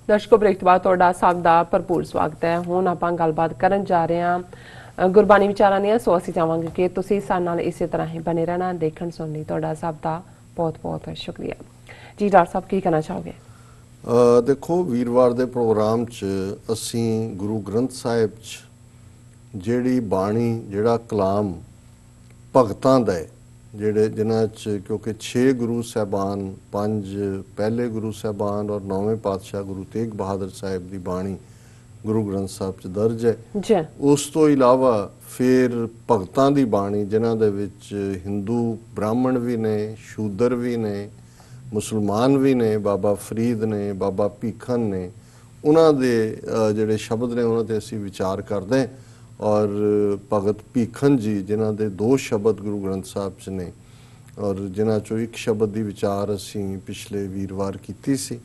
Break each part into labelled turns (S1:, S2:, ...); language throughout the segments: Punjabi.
S1: दर्शकों ब्रेक तो बाद तुहाडा सब दा भरपूर स्वागत है। हुण आपां गलबात करन जा रहे हां गुरबानी विचारां दी। सो असीं चाहांगे कि तुसीं साडे नाल इसे तरह ही बने रहना। देखण सुणन लई तुहाडा सब दा बहुत बहुत शुक्रिया जी। डॉक्टर साहब की कहना चाहोगे?
S2: देखो, वीरवार के प्रोग्राम च असी गुरु ग्रंथ साहिब च जिहड़ी बाणी जिहड़ा कलाम भगतां दा है, जिहड़े जिन्हां च क्योंकि 6 गुरु साहबान, 5 पहले गुरु साहबान और 9वें पातशाह गुरु तेग बहादुर साहिब की बाणी गुरु ग्रंथ साहिब च दर्ज है। उस तो इलावा फिर भगतां की बाणी जिन्हां दे विच हिंदू ब्राह्मण भी ने, शूदर भी ने, मुसलमान भी ने, बाबा फरीद ने, बाबा भीखन ने, उन्हां दे जिहड़े शब्द ने उन्हां ते असीं विचार करदे हैं। और भगत भीखन जी जिन्हां दे 2 शब्द गुरु ग्रंथ साहिब च ने और जिन्हां चों एक शब्द की विचार असीं पिछले वीरवार कीती सी।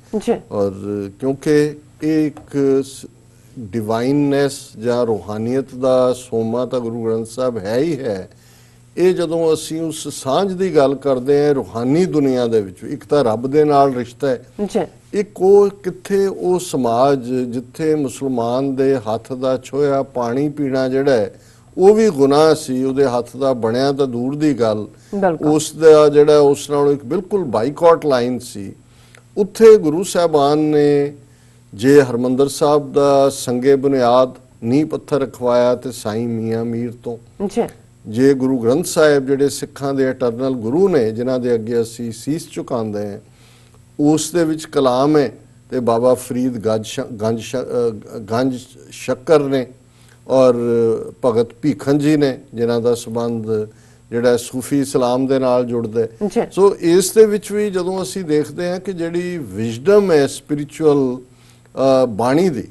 S2: और क्योंकि एक डिवाइननेस जां रूहानीयत दा सोमा तां गुरु ग्रंथ साहिब है ही है। ये जदों असीं उस सांझ की गल करते हैं रूहानी दुनिया दे विच, एक तां रब दे नाल रिश्ता है, एक वो कित्थे वो समाज जिथे मुसलमान दे हथ दा छोया पानी पीना जिहड़ा है वो भी गुनाह सी, उहदे हथ दा बनिया तां दूर दी गल, उस दा जिहड़ा उस नालों एक बिल्कुल बाईकॉट लाइन सी। उत्थे गुरु साहबान ने जे हरमंदर साहब दा संगे बुनियाद नींह पत्थर रखवाया ते साईं मियाँ मीर तो, जे गुरु ग्रंथ साहिब जिहड़े सिखां दे एटरनल गुरु ने जिन्हां दे अगे असीं सीस झुकांदे हैं, उस दे विच कलाम है ते बाबा फरीद गंज शक्कर ने और भगत भीखन जी ने जिन्हां दा संबंध जिहड़ा सूफी इस्लाम दे नाल जुड़दा है। सो इस दे विच भी जदों असीं देखदे हैं कि जिहड़ी विजडम है स्पिरिचुअल बाणी दी,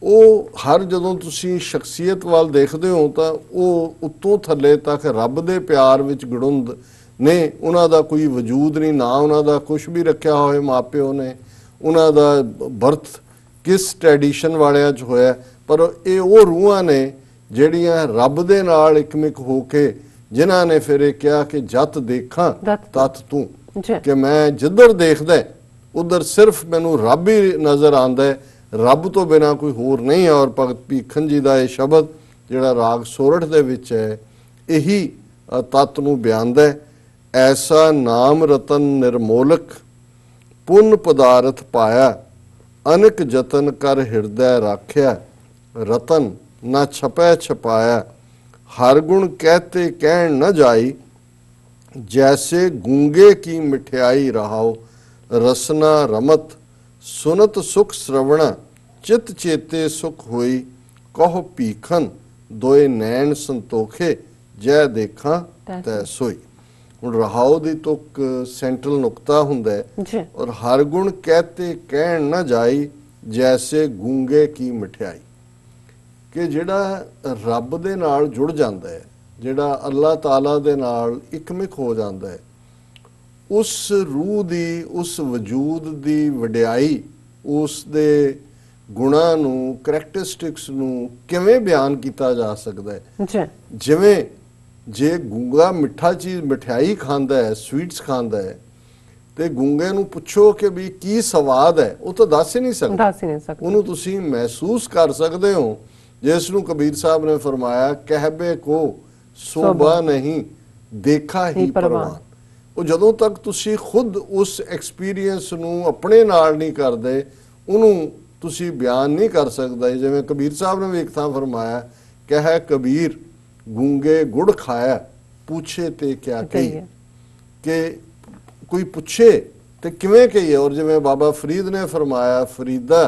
S2: ਉਹ हर ਜਦੋਂ ਤੁਸੀਂ ਸ਼ਖਸੀਅਤ ਵੱਲ ਦੇਖਦੇ ਹੋ ਤਾਂ ਉਹ ਉੱਤੋਂ ਥੱਲੇ ਤੱਕ ਰੱਬ ਦੇ ਪਿਆਰ ਵਿੱਚ ਗੜੁੰਦ ਨੇ। ਉਹਨਾਂ ਦਾ ਕੋਈ ਵਜੂਦ ਨਹੀਂ, ਨਾ ਉਹਨਾਂ ਦਾ ਕੁਝ ਵੀ ਰੱਖਿਆ ਹੋਏ ਮਾਪਿਓ ਨੇ, ਉਹਨਾਂ ਦਾ ਬਰਥ ਕਿਸ ਟ੍ਰੈਡੀਸ਼ਨ ਵਾਲਿਆਂ 'ਚ ਹੋਇਆ, ਪਰ ਇਹ ਉਹ ਰੂਹਾਂ ਨੇ ਜਿਹੜੀਆਂ ਰੱਬ ਦੇ ਨਾਲ ਇਕਮਿਕ ਹੋ ਕੇ ਜਿਨ੍ਹਾਂ ਨੇ ਫਿਰ ਇਹ ਕਿਹਾ ਕਿ ਜਤ ਦੇਖਾਂ ਤਤ ਤੂੰ, ਕਿ ਮੈਂ ਜਿੱਧਰ ਦੇਖਦਾ ਉਧਰ ਸਿਰਫ ਮੈਨੂੰ ਰੱਬ ਹੀ ਨਜ਼ਰ ਆਉਂਦਾ ਹੈ, रब तो बिना कोई होर नहीं है। और भगत भीखन जी का यह शब्द जिहड़ा राग सोरठ दे विच है यही तत्त नूं बयानदा है। ऐसा नाम रतन निर्मोलक पुन पदारथ पाया, अनक जतन कर हिरदय राख्या, रतन ना छपै छपाया, हर गुण कहते कहण न जाई, जैसे गूंगे की मिठियाई रहाओ, रसना रमत सुनत सुख श्रवण, चित चेते सुख होई, कहो भीखन दोए नैन संतोखे, जय देखा तै सोई। हुण रहाओ दी तुक सेंट्रल नुकता हुंदा है और हर गुण कहते कहण न जाई, जैसे गूंगे की मिठाई, कि जिहड़ा रब दे नाल जुड़ जांदा है, जिहड़ा अल्लाह ताला दे नाल इकमिक हो जांदा है, उस रूह दी उस वजूद दी वडियाई, उस दे गुणां नूं करैक्टरिस्टिक्स नूं किवें बयान कीता जा सकदा है। जिवें जे गूंगा मिठा चीज़ मिठाई खांदा है, स्वीट्स खांदा है, ते गूंगे नूं पुछो कि भी की स्वाद है, वो तो दस ही नहीं सकदा, उहनूं तुसीं महसूस कर सकदे हो। जिस नूं कबीर साहब ने फरमाया कहबे को शोभा नहीं देखा ही परवान, ਉਹ ਜਦੋਂ ਤੱਕ ਤੁਸੀਂ ਖੁਦ ਉਸ ਐਕਸਪੀਰੀਅੰਸ ਨੂੰ ਆਪਣੇ ਨਾਲ ਨਹੀਂ ਕਰਦੇ ਉਹਨੂੰ ਤੁਸੀਂ ਬਿਆਨ ਨਹੀਂ ਕਰ ਸਕਦਾ। ਜਿਵੇਂ ਕਬੀਰ ਸਾਹਿਬ ਨੇ ਵੀ ਇੱਕ ਥਾਂ ਫਰਮਾਇਆ, ਕਹਿ ਕਬੀਰ ਗੂੰਗੇ ਗੁੜ ਖਾਇਆ, ਪੁੱਛੇ ਤੇ ਕਿਆ ਕਹੀਏ, ਕਿ ਕੋਈ ਪੁੱਛੇ ਤੇ ਕਿਵੇਂ ਕਹੀਏ। ਔਰ ਜਿਵੇਂ ਬਾਬਾ ਫਰੀਦ ਨੇ ਫਰਮਾਇਆ, ਫਰੀਦਾ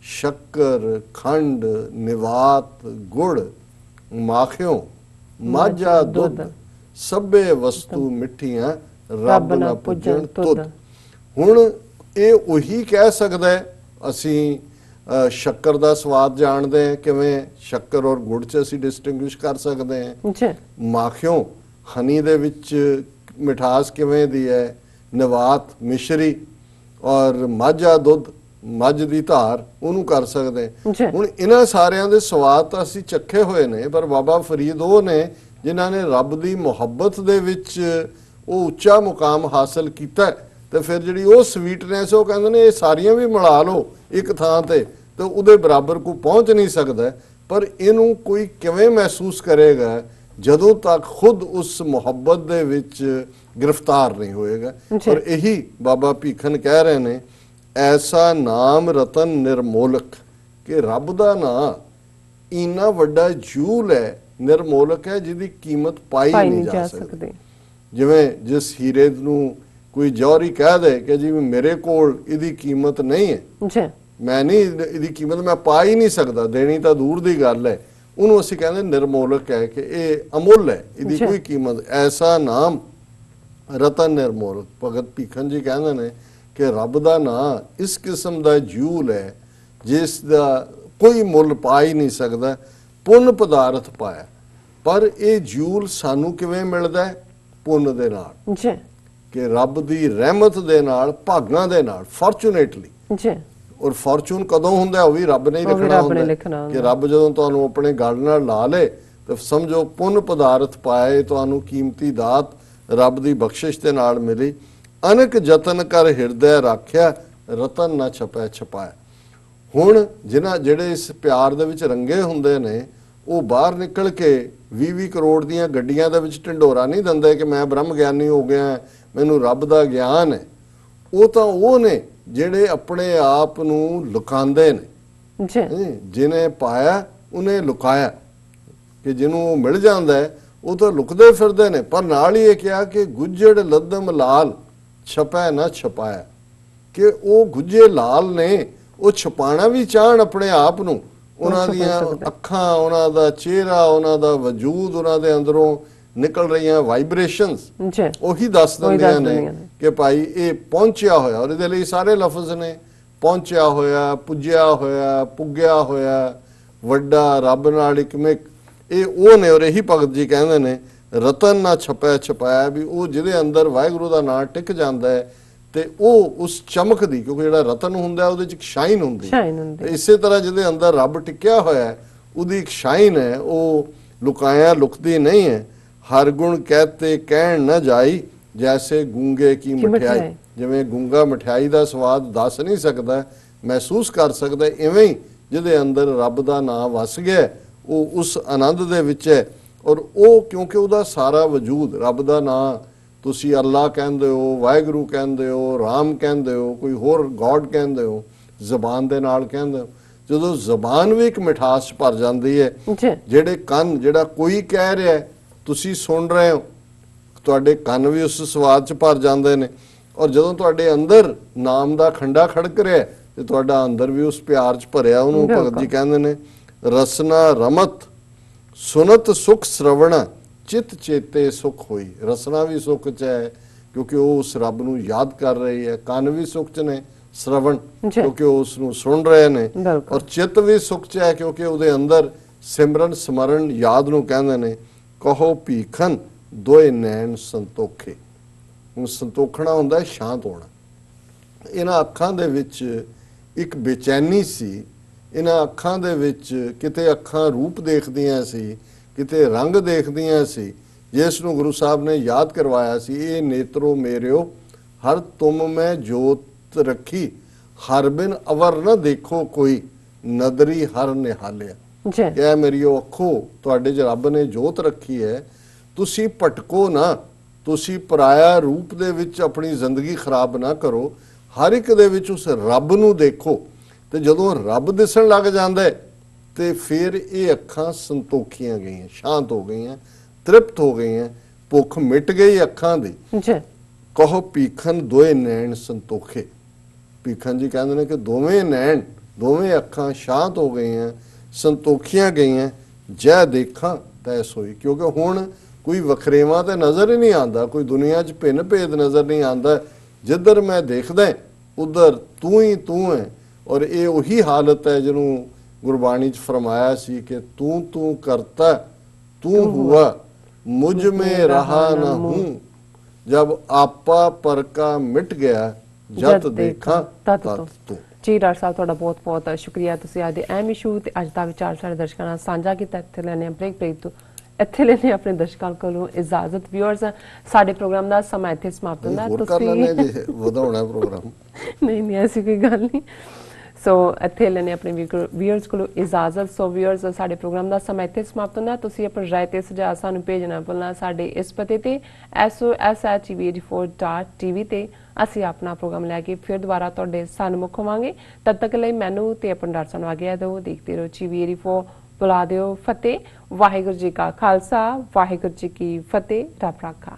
S2: ਸ਼ੱਕਰ ਖੰਡ ਨਿਵਾਤ ਗੁੜ ਮਾਖਿਓ ਮਾਝਾ ਦੁੱਧ, ਸਭੇ ਵਸਤੂ ਮਿੱਠੀਆਂ रब ना पुजन तुद। हुण ये उही कह सकदा है। असीं शक्कर दा स्वाद जानते हैं, किवें शक्कर और गुड़ च असीं डिस्टिंग्विश कर सकते हैं। माखियों हनी दे विच मिठास किवें दी है, नवात मिश्री और माझा दुध मझ दी धार उहनूं कर सकते हैं। हुण इन्हां सारियां दे स्वाद तां असीं चखे होए ने, पर बाबा फरीद वो ने जिन्हां ने रब दी मुहब्बत दे विच वो उच्चा मुकाम हासिल किया ਤੇ ਫਿਰ ਜਿਹੜੀ ਉਹ ਸਵੀਟਨੈਸ ਉਹ ਕਹਿੰਦੇ ਨੇ ਇਹ ਸਾਰੀਆਂ ਵੀ ਮਿਲਾ ਲਓ ਇੱਕ ਥਾਂ ਤੇ ਉਹਦੇ ਬਰਾਬਰ ਕੋਈ ਪਹੁੰਚ ਨਹੀਂ ਸਕਦਾ। ਪਰ ਇਹਨੂੰ ਕੋਈ ਕਿਵੇਂ ਮਹਿਸੂਸ ਕਰੇਗਾ ਜਦੋਂ ਤੱਕ ਖੁਦ ਉਸ ਮੁਹੱਬਤ ਦੇ ਵਿੱਚ ਗ੍ਰਿਫਤਾਰ ਨਹੀਂ ਹੋਏਗਾ। ਔਰ ਇਹੀ ਬਾਬਾ ਭੀਖਨ ਕਹਿ ਰਹੇ ਨੇ, ਐਸਾ ਨਾਮ ਰਤਨ ਨਿਰਮੋਲਕ, ਕਿ ਰੱਬ ਦਾ ਨਾਂ ਇੰਨਾ ਵੱਡਾ ਜੂਲ ਹੈ, ਨਿਰਮੋਲਕ ਹੈ, ਜਿਹਦੀ ਕੀਮਤ ਪਾਈ ਨਹੀਂ ਜਾ ਸਕਦੀ। ਜਿਵੇਂ ਜਿਸ ਹੀਰੇ ਨੂੰ ਕੋਈ ਜੌਹਰੀ ਕਹਿ ਦੇ ਕਿ ਜੀ ਮੇਰੇ ਕੋਲ ਇਹਦੀ ਕੀਮਤ ਨਹੀਂ ਹੈ, ਮੈਂ ਨਹੀਂ ਇਹਦੀ ਕੀਮਤ ਮੈਂ ਪਾ ਹੀ ਨਹੀਂ ਸਕਦਾ, ਦੇਣੀ ਤਾਂ ਦੂਰ ਦੀ ਗੱਲ ਹੈ, ਉਹਨੂੰ ਅਸੀਂ ਕਹਿੰਦੇ ਨਿਰਮੋਲਕ ਹੈ, ਕਿ ਇਹ ਅਮੁੱਲ ਹੈ, ਇਹਦੀ ਕੋਈ ਕੀਮਤ। ਐਸਾ ਨਾਮ ਰਤਨ ਨਿਰਮੋਲਕ। ਭਗਤ ਭੀਖਨ ਜੀ ਕਹਿੰਦੇ ਨੇ ਕਿ ਰੱਬ ਦਾ ਨਾਂ ਇਸ ਕਿਸਮ ਦਾ ਜੂਲ ਹੈ ਜਿਸ ਦਾ ਕੋਈ ਮੁੱਲ ਪਾ ਹੀ ਨਹੀਂ ਸਕਦਾ। ਪੁੰਨ ਪਦਾਰਥ ਪਾਇਆ, ਪਰ ਇਹ ਜੂਲ ਸਾਨੂੰ ਕਿਵੇਂ ਮਿਲਦਾ? ਪੁੰਨ ਦੇ ਨਾਲ, ਕਿ ਰੱਬ ਦੀ ਰਹਿਮਤ ਦੇ ਨਾਲ, ਭਾਗਾਂ ਦੇ ਨਾਲ, ਫੋਰਚੂਨੇਟਲੀ। ਔਰ ਫੋਰਚੂਨ ਕਦੋਂ ਹੁੰਦਾ? ਉਹ ਵੀ ਰੱਬ ਨੇ ਹੀ ਲਿਖਣਾ ਹੁੰਦਾ, ਕਿ ਰੱਬ ਜਦੋਂ ਤੁਹਾਨੂੰ ਆਪਣੇ ਗਲ ਨਾਲ ਲਾ ਲੇ ਤਾਂ ਸਮਝੋ ਪੁੰਨ ਪਦਾਰਥ ਪਾਏ, ਤੁਹਾਨੂੰ ਕੀਮਤੀ ਦਾਤ ਰੱਬ ਦੀ ਬਖਸ਼ਿਸ਼ ਦੇ ਨਾਲ ਮਿਲੀ। ਅਨਕ ਯਤਨ ਕਰ ਹਿਰਦੈ ਰਾਖਿਆ, ਰਤਨ ਨਾ ਛਪੈ ਛਪਾਇਆ। ਹੁਣ ਜਿਹੜੇ ਇਸ ਪਿਆਰ ਦੇ ਵਿੱਚ ਰੰਗੇ ਹੁੰਦੇ ਨੇ, ਉਹ ਬਾਹਰ ਨਿਕਲ ਕੇ 20-20 ਕਰੋੜ ਦੀਆਂ ਗੱਡੀਆਂ ਦੇ ਵਿੱਚ ਢਿੰਡੋਰਾ ਨਹੀਂ ਦਿੰਦੇ ਕਿ ਮੈਂ ਬ੍ਰਹਮ ਗਿਆਨੀ ਹੋ ਗਿਆ, ਮੈਨੂੰ ਰੱਬ ਦਾ ਗਿਆਨ ਹੈ। ਉਹ ਤਾਂ ਉਹ ਨੇ ਜਿਹੜੇ ਆਪਣੇ ਆਪ ਨੂੰ ਲੁਕਾਉਂਦੇ ਨੇ। ਜਿਹਨੇ ਪਾਇਆ ਉਹਨੇ ਲੁਕਾਇਆ, ਕਿ ਜਿਹਨੂੰ ਮਿਲ ਜਾਂਦਾ ਹੈ ਉਹ ਤਾਂ ਲੁਕਦੇ ਫਿਰਦੇ ਨੇ। ਪਰ ਨਾਲ ਹੀ ਇਹ ਕਿਹਾ ਕਿ ਗੁੱਜੜ ਲੱਦਮ ਲਾਲ ਛਪੈ ਨਾ ਛਪਾਇਆ, ਕਿ ਉਹ ਗੁੱਜੇ ਲਾਲ ਨੇ, ਉਹ ਛਪਾਣਾ ਵੀ ਚਾਹਣ ਆਪਣੇ ਆਪ ਨੂੰ, ਉਹਨਾਂ ਦੀਆਂ ਅੱਖਾਂ, ਉਹਨਾਂ ਦਾ ਚਿਹਰਾ, ਉਹਨਾਂ ਦਾ ਵਜੂਦ, ਉਹਨਾਂ ਦੇ ਅੰਦਰੋਂ ਨਿਕਲ ਰਹੀਆਂ ਵਾਈਬ੍ਰੇਸ਼ਨਸ ਉਹੀ ਦੱਸ ਦਿੰਦੀਆਂ ਨੇ ਕਿ ਭਾਈ ਇਹ ਪਹੁੰਚਿਆ ਹੋਇਆ। ਔਰ ਇਹਦੇ ਲਈ ਸਾਰੇ ਲਫ਼ਜ਼ ਨੇ, ਪਹੁੰਚਿਆ ਹੋਇਆ, ਪੁੱਜਿਆ ਹੋਇਆ, ਪੁੱਗਿਆ ਹੋਇਆ, ਵੱਡਾ, ਰੱਬ ਨਾਲ ਇਕਮਿਕ, ਇਹ ਉਹ ਨੇ। ਔਰ ਇਹੀ ਭਗਤ ਜੀ ਕਹਿੰਦੇ ਨੇ ਰਤਨ ਨਾ ਛਪੈ ਛਪਾਇਆ, ਵੀ ਉਹ ਜਿਹਦੇ ਅੰਦਰ ਵਾਹਿਗੁਰੂ ਦਾ ਨਾਂ ਟਿਕ ਜਾਂਦਾ ਹੈ ਤੇ ਉਹ ਉਸ ਚਮਕ ਦੀ, ਕਿਉਂਕਿ ਜਿਹੜਾ ਰਤਨ ਹੁੰਦਾ ਉਹਦੇ ਚ ਇੱਕ ਸ਼ਾਈਨ ਹੁੰਦੀ ਹੈ, ਇਸੇ ਤਰ੍ਹਾਂ ਜਿਹਦੇ ਅੰਦਰ ਰੱਬ ਟਿਕਿਆ ਹੋਇਆ ਉਹਦੀ ਇੱਕ ਸ਼ਾਈਨ ਹੈ, ਉਹ ਲੁਕਾਇਆ ਲੁਕਦੀ ਨਹੀਂ ਹੈ। ਹਰ ਗੁਣ ਕਹਤੇ ਕਹਿਣ ਨਾ ਜਾਈ, ਜੈਸੇ ਗੂੰਗੇ ਕੀ ਮਠਿਆਈ। ਜਿਵੇਂ ਗੂੰਗਾ ਮਠਿਆਈ ਦਾ ਸਵਾਦ ਦੱਸ ਨਹੀਂ ਸਕਦਾ, ਮਹਿਸੂਸ ਕਰ ਸਕਦਾ, ਇਵੇਂ ਹੀ ਜਿਹਦੇ ਅੰਦਰ ਰੱਬ ਦਾ ਨਾਮ ਵਸ ਗਿਆ ਉਹ ਉਸ ਆਨੰਦ ਦੇ ਵਿੱਚ ਹੈ। ਔਰ ਉਹ ਕਿਉਂਕਿ ਉਹਦਾ ਸਾਰਾ ਵਜੂਦ ਰੱਬ ਦਾ ਨਾਮ, ਤੁਸੀਂ ਅੱਲਾ ਕਹਿੰਦੇ ਹੋ, ਵਾਹਿਗੁਰੂ ਕਹਿੰਦੇ ਹੋ, ਰਾਮ ਕਹਿੰਦੇ ਹੋ, ਕੋਈ ਹੋਰ ਗੋਡ ਕਹਿੰਦੇ ਹੋ, ਜ਼ਬਾਨ ਦੇ ਨਾਲ ਕਹਿੰਦੇ ਹੋ। ਜਦੋਂ ਜ਼ਬਾਨ ਵੀ ਇੱਕ ਮਿਠਾਸ ਭਰ ਜਾਂਦੀ ਹੈ, ਜਿਹੜੇ ਕੰਨ, ਜਿਹੜਾ ਕੋਈ ਕਹਿ ਰਿਹਾ ਤੁਸੀਂ ਸੁਣ ਰਹੇ ਹੋ, ਤੁਹਾਡੇ ਕੰਨ ਵੀ ਉਸ ਸਵਾਦ 'ਚ ਭਰ ਜਾਂਦੇ ਨੇ। ਔਰ ਜਦੋਂ ਤੁਹਾਡੇ ਅੰਦਰ ਨਾਮ ਦਾ ਖੰਡਾ ਖੜਕ ਰਿਹਾ ਤੇ ਤੁਹਾਡਾ ਅੰਦਰ ਵੀ ਉਸ ਪਿਆਰ 'ਚ ਭਰਿਆ। ਉਹਨੂੰ ਭਗਤ ਜੀ ਕਹਿੰਦੇ ਨੇ ਰਸਨਾ ਰਮਤ ਸੁਨਤ ਸੁਖ ਸ਼ਰਵਣਾ, ਚਿਤ ਚੇਤੇ ਸੁਖ ਹੋਈ। ਰਸਨਾ ਵੀ ਸੁਖ 'ਚ ਹੈ ਕਿਉਂਕਿ ਉਹ ਉਸ ਰੱਬ ਨੂੰ ਯਾਦ ਕਰ ਰਹੀ ਹੈ, ਕੰਨ ਵੀ ਸੁਖ 'ਚ ਨੇ, ਸ਼ਰਵਣ ਕਿਉਂਕਿ ਉਹ ਉਸ ਨੂੰ ਸੁਣ ਰਹੇ ਨੇ, ਔਰ ਚਿੱਤ ਵੀ ਸੁਖ 'ਚ ਹੈ ਕਿਉਂਕਿ ਉਹਦੇ ਅੰਦਰ ਸਿਮਰਨ ਸਮਰਨ ਯਾਦ ਨੂੰ ਕਹਿੰਦੇ ਨੇ। ਕਹੋ ਭੀਖਨ ਦੋਏ ਨੈਣ ਸੰਤੋਖੇ। ਹੁਣ ਸੰਤੋਖਣਾ ਹੁੰਦਾ ਸ਼ਾਂਤ ਹੋਣਾ। ਇਹਨਾਂ ਅੱਖਾਂ ਦੇ ਵਿੱਚ ਇੱਕ ਬੇਚੈਨੀ ਸੀ, ਇਹਨਾਂ ਅੱਖਾਂ ਦੇ ਵਿੱਚ ਕਿਤੇ ਅੱਖਾਂ ਰੂਪ ਦੇਖਦੀਆਂ ਸੀ, ਕਿਤੇ ਰੰਗ ਦੇਖਦੀਆਂ ਸੀ, ਜਿਸ ਨੂੰ ਗੁਰੂ ਸਾਹਿਬ ਨੇ ਯਾਦ ਕਰਵਾਇਆ ਸੀ, ਇਹ ਨੇਤਰੋ ਮੇਰਿਓ ਹਰ ਤੁਮ ਮੈਂ ਜੋਤ ਰੱਖੀ, ਹਰ ਬਿਨ ਅਵਰ ਨਾ ਦੇਖੋ ਕੋਈ, ਨਦਰੀ ਹਰ ਨਿਹਾਲਿਆ। ਇਹ ਮੇਰੀਓ ਅੱਖੋ, ਤੁਹਾਡੇ 'ਚ ਰੱਬ ਨੇ ਜੋਤ ਰੱਖੀ ਹੈ, ਤੁਸੀਂ ਭਟਕੋ ਨਾ, ਤੁਸੀਂ ਪਰਾਇਆ ਰੂਪ ਦੇ ਵਿੱਚ ਆਪਣੀ ਜ਼ਿੰਦਗੀ ਖਰਾਬ ਨਾ ਕਰੋ, ਹਰ ਇੱਕ ਦੇ ਵਿੱਚ ਉਸ ਰੱਬ ਨੂੰ ਦੇਖੋ। ਤੇ ਜਦੋਂ ਰੱਬ ਦਿਸਣ ਲੱਗ ਜਾਂਦਾ ਤੇ ਫਿਰ ਇਹ ਅੱਖਾਂ ਸੰਤੋਖੀਆਂ ਗਈਆਂ, ਸ਼ਾਂਤ ਹੋ ਗਈਆਂ, ਤ੍ਰਿਪਤ ਹੋ ਗਈਆਂ, ਭੁੱਖ ਮਿਟ ਗਈ ਅੱਖਾਂ ਦੀ। ਕਹੋ ਭੀਖਨ ਦੋਏ ਨੈਣ ਸੰਤੋਖੇ। ਭੀਖਨ ਜੀ ਕਹਿੰਦੇ ਨੇ ਕਿ ਦੋਵੇਂ ਨੈਣ, ਦੋਵੇਂ ਅੱਖਾਂ ਸ਼ਾਂਤ ਹੋ ਗਈਆਂ, ਸੰਤੋਖੀਆਂ ਗਈਆਂ। ਜੈ ਦੇਖਾਂ ਤੈ ਸੋਈ, ਕਿਉਂਕਿ ਹੁਣ ਕੋਈ ਵਖਰੇਵਾਂ ਤੇ ਨਜ਼ਰ ਹੀ ਨਹੀਂ ਆਉਂਦਾ, ਕੋਈ ਦੁਨੀਆ 'ਚ ਭਿੰਨ ਭੇਦ ਨਜ਼ਰ ਨਹੀਂ ਆਉਂਦਾ। ਜਿੱਧਰ ਮੈਂ ਦੇਖਦਾ ਉਧਰ ਤੂੰ ਹੀ ਤੂੰ ਹੈ। ਔਰ ਇਹ ਉਹੀ ਹਾਲਤ ਹੈ ਜਿਹਨੂੰ ਗੁਰਬਾਣੀ 'ਚ ਫਰਮਾਇਆ ਸੀ ਕਿ ਤੂੰ ਤੂੰ ਕਰਤਾ ਤੂੰ ਹੁਆ, ਮੁਝ ਮੇਂ ਰਹਾ ਨਾ ਹੂੰ, ਜਬ ਆਪਾ ਪਰ ਕਾ ਮਿਟ ਗਿਆ, ਜਤ ਦੇਖਾਂ ਤਤ ਤੂੰ।
S1: ਜੀ ਡਾਕਟਰ ਸਾਹਿਬ, ਤੁਹਾਡਾ ਬਹੁਤ ਬਹੁਤ ਸ਼ੁਕਰੀਆ। ਤੁਸੀਂ ਅੱਜ ਦੇ ਅਹਿਮ ਇਸ਼ੂ ਤੇ ਅੱਜ ਦਾ ਵਿਚਾਰ ਸਾਡੇ ਦਰਸ਼ਕਾਂ ਨਾਲ ਸਾਂਝਾ ਕੀਤਾ। ਇੱਥੇ ਲੈਣੇ ਬ੍ਰੇਕ ਤੋਂ ਇੱਥੇ ਲੈਣੇ ਆਪਣੇ ਦਰਸ਼ਕਾਂ ਕੋਲੋਂ ਇਜਾਜ਼ਤ। ਵਿਊਅਰਸ, ਸਾਡੇ ਪ੍ਰੋਗਰਾਮ ਦਾ ਸਮਾਂ ਇੱਥੇ ਸਮਾਪਤ ਹੁੰਦਾ।
S2: ਹੋਰ ਕਰ ਲੈਣੇ ਜੇ ਵਧਾਉਣਾ ਪ੍ਰੋਗਰਾਮ।
S1: ਨਹੀਂ ਐਸੀ ਕੋਈ ਗੱਲ ਨਹੀਂ। ਸੋ ਇੱਥੇ ਲੈਣੇ ਆਪਣੇ ਵਿਊਅਰਸ ਕੋਲੋਂ ਇਜਾਜ਼ਤ। ਸੋ ਵਿਊਅਰਸ, ਸਾਡੇ ਪ੍ਰੋਗਰਾਮ ਦਾ ਸਮਾਂ ਇੱਥੇ ਸਮਾਪਤ ਹੁੰਦਾ। ਤੁਸੀਂ ਆਪਣੀ ਰਾਏ ਤੇ ਸੁਝਾਅ ਸਾਨੂੰ ਭੇਜਣਾ ਭੁੱਲਣਾ ਸਾਡੇ ਇਸ ਪਤੇ ਤੇ sos@tv84.tv ਤੇ। ਅਸੀਂ ਆਪਣਾ ਪ੍ਰੋਗਰਾਮ ਲੈ ਕੇ ਫਿਰ ਦੁਬਾਰਾ ਤੁਹਾਡੇ ਸਨਮੁਖ ਹੋਵਾਂਗੇ। ਤਦ ਤੱਕ ਲਈ ਮੈਨੂੰ ਤੇ ਆਪਣੇ ਦਰਸ਼ਕਾਂ ਨੂੰ ਆਗਿਆ ਦਿਓ। ਦੇਖਦੇ ਰਹੋ TV84। ਬੁਲਾ ਦਿਓ ਫਤਿਹ। ਵਾਹਿਗੁਰੂ ਜੀ ਕਾ ਖਾਲਸਾ, ਵਾਹਿਗੁਰੂ ਜੀ ਕੀ ਫਤਿਹ। ਰੱਬ ਰਾਖਾ।